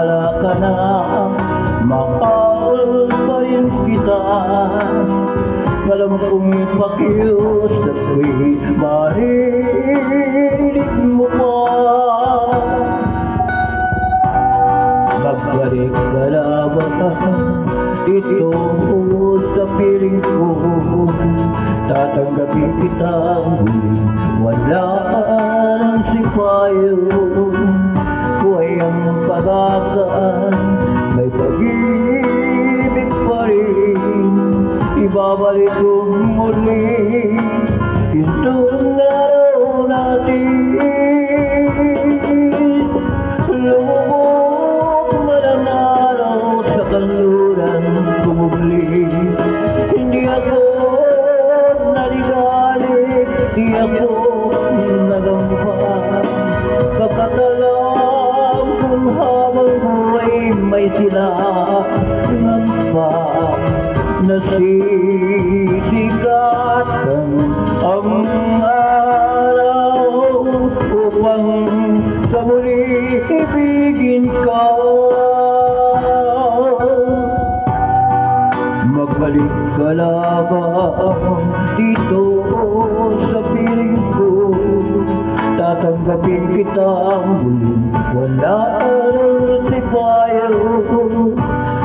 wala ka na, mahal pa rin kita. Alam kong pakiusap ko'y marinig mo pa. Magbalik ka na ba dito sa piling ko? Tatanggapin kita muling, wala nang sipayo. Buhay ang pag-asa, may pag-ibig pa rin. Ibabalik ko muli yung tunong araw natin. Lumubog man ang araw sa kanluran tumubli. Hindi ako naligalig, di ako nagamba. Pagkatalam kung habang buhay may sila ng pa. Nasisikatan ang araw upang sa muli ibigin ka. Magbalik ka lamang dito sa piling ko. Tatanggapin kita muling, wala nang sipayo.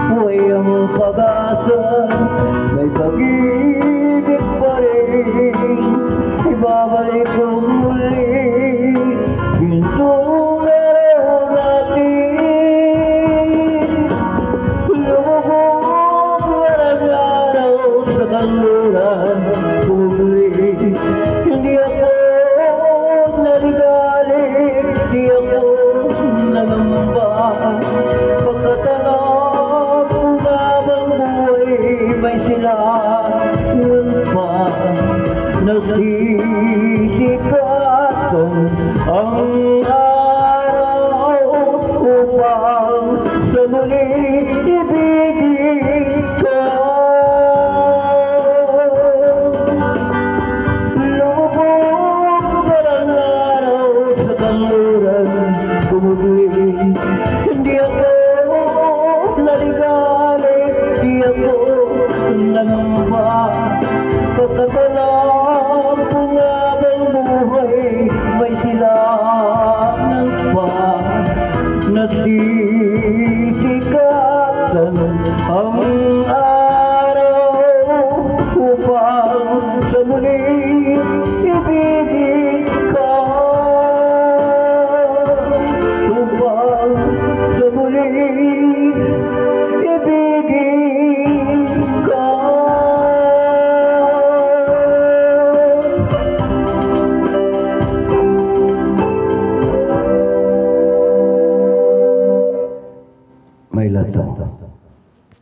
Buhay ang pag-asa, may pag-ibig pa rin. Ibabalik ko muli yung tunong araw natin. Lumubog walang araw sa kanluran tumubli. Hindi ako naligalig, di ako nangamba. Pagkatalam kung habang buhay may sila yun pa. Nasisikatan ang araw upang sa muli ibig